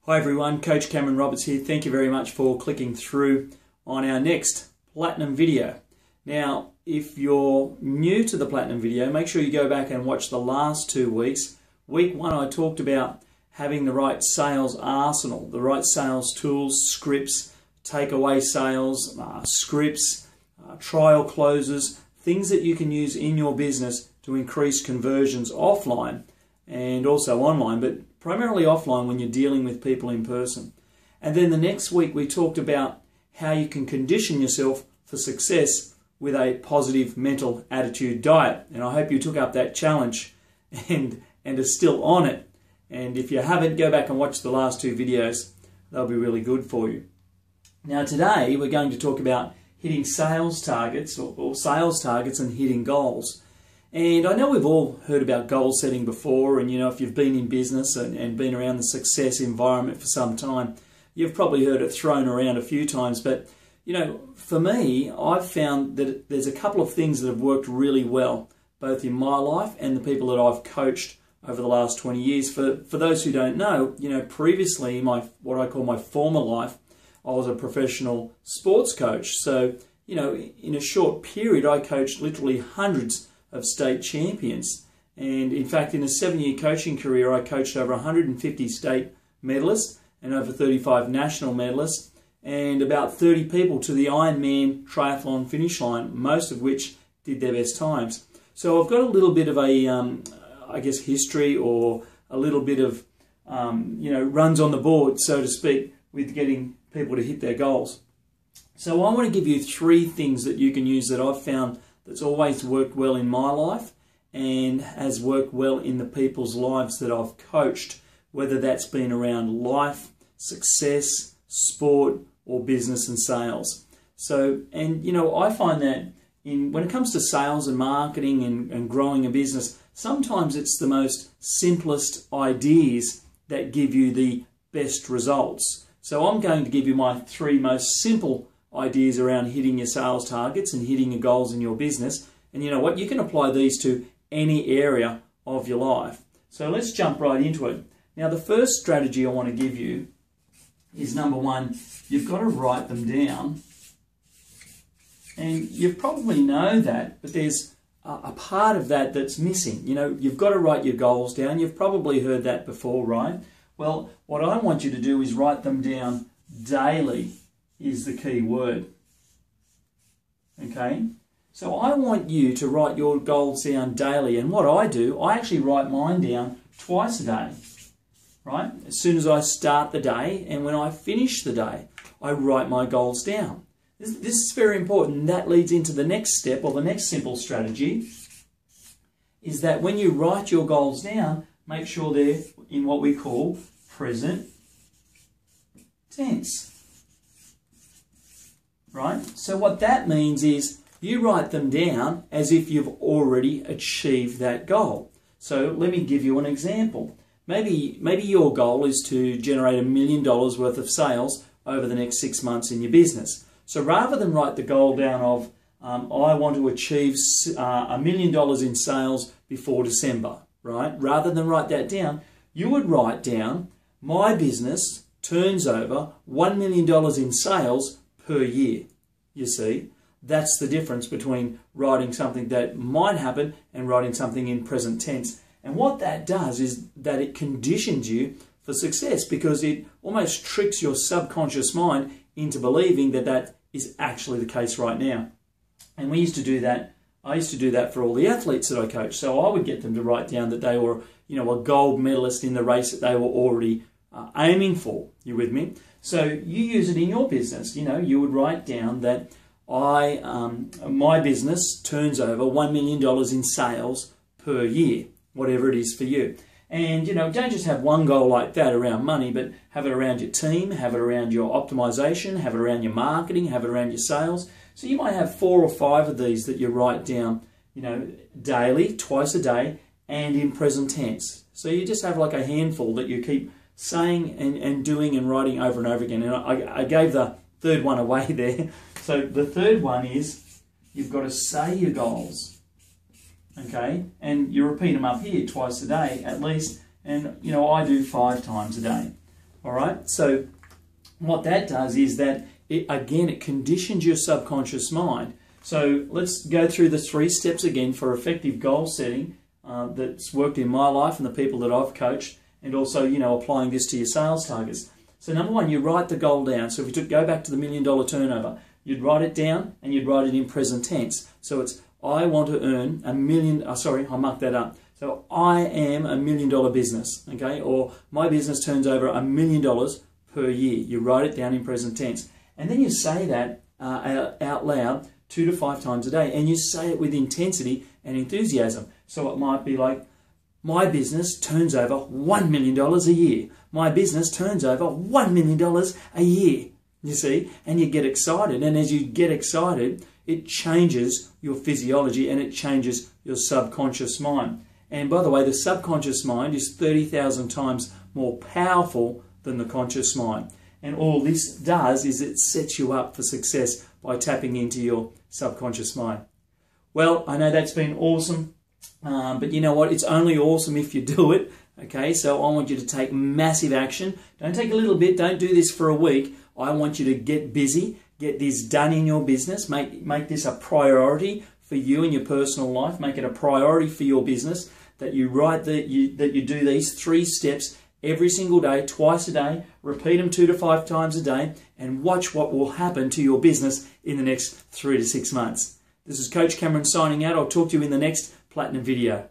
Hi everyone, Coach Cameron Roberts here. Thank you very much for clicking through on our next Platinum video. Now, if you're new to the Platinum video, make sure you go back and watch the last 2 weeks. Week 1, I talked about having the right sales arsenal, the right sales tools, scripts, takeaway sales, scripts, trial closes, things that you can use in your business to increase conversions offline and also online, but primarily offline when you're dealing with people in person. And then the next week we talked about how you can condition yourself for success with a positive mental attitude diet. And I hope you took up that challenge and are still on it. And if you haven't, go back and watch the last 2 videos. They'll be really good for you. Now today we're going to talk about hitting sales targets or sales targets and hitting goals. And I know we've all heard about goal setting before, and if you've been in business and been around the success environment for some time, you've probably heard it thrown around a few times. But for me, I've found that there's a couple of things that have worked really well, both in my life and the people that I've coached over the last 20 years. For those who don't know, previously, what I call my former life, I was a professional sports coach. So, in a short period, I coached literally hundreds of state champions. And in fact, in a 7-year coaching career, I coached over 150 state medalists and over 35 national medalists and about 30 people to the Ironman triathlon finish line, most of which did their best times. So I've got a little bit of a, history or a little bit of, runs on the board, so to speak, with getting people to hit their goals. So I want to give you 3 things that you can use that I've found that's always worked well in my life and has worked well in the people's lives that I've coached, whether that's been around life, success, sport, or business and sales. So, I find that when it comes to sales and marketing and growing a business, sometimes it's the most simplest ideas that give you the best results. So I'm going to give you my 3 most simple ideas around hitting your sales targets and hitting your goals in your business. And you know what? You can apply these to any area of your life. So let's jump right into it. Now, the first strategy I want to give you is number 1, you've got to write them down. And you probably know that, but there's a part of that that's missing. You've got to write your goals down. You've probably heard that before, right? Well, what I want you to do is write them down daily. Is the key word. Okay? So I want you to write your goals down daily. And what I do, I actually write mine down twice a day. Right? As soon as I start the day and when I finish the day, I write my goals down. This is very important. That leads into the next step, or the next simple strategy, is that when you write your goals down, make sure they're in what we call present tense. Right? So what that means is you write them down as if you've already achieved that goal. So let me give you an example. Maybe your goal is to generate $1 million worth of sales over the next 6 months in your business. So rather than write the goal down of, I want to achieve $1 million in sales before December, right? Rather than write that down, you would write down, my business turns over $1 million in sales per year. You see, that's the difference between writing something that might happen and writing something in present tense. And what that does is that it conditions you for success, because it almost tricks your subconscious mind into believing that that is actually the case right now. And we used to do that. I used to do that for all the athletes that I coached. So I would get them to write down that they were, a gold medalist in the race that they were already aiming for. You with me? So you use it in your business. You would write down that my business turns over $1 million in sales per year, whatever it is for you. And, don't just have one goal like that around money, but have it around your team, have it around your optimization, have it around your marketing, have it around your sales. So you might have 4 or 5 of these that you write down, daily, twice a day, and in present tense. So you just have like a handful that you keep saying and doing and writing over and over again. And I gave the 3rd one away there. So the 3rd one is you've got to say your goals. Okay? And you repeat them up here twice a day at least. And, I do 5 times a day. All right, so what that does is that it conditions your subconscious mind. So let's go through the 3 steps again for effective goal setting that's worked in my life and the people that I've coached, and also, you know, applying this to your sales targets. So number 1, you write the goal down. So if you go back to the $1 million turnover, you'd write it down and you'd write it in present tense. So it's, I want to earn $1 million, I marked that up. So I am $1 million business, okay? Or my business turns over $1 million per year. You write it down in present tense. And then you say that out loud 2 to 5 times a day. And you say it with intensity and enthusiasm. So it might be like, my business turns over $1 million a year. My business turns over $1 million a year. You see? And you get excited. And as you get excited, it changes your physiology and it changes your subconscious mind. And by the way, the subconscious mind is 30,000 times more powerful than the conscious mind. And all this does is it sets you up for success by tapping into your subconscious mind. Well, I know that's been awesome, but you know what? It's only awesome if you do it. Okay, so I want you to take massive action. Don't take a little bit. Don't do this for a week. I want you to get busy, get this done in your business. Make this a priority for you in your personal life. Make it a priority for your business that you do these 3 steps every single day, twice a day. Repeat them 2 to 5 times a day, and watch what will happen to your business in the next 3 to 6 months. This is Coach Cameron signing out. I'll talk to you in the next Platinum video.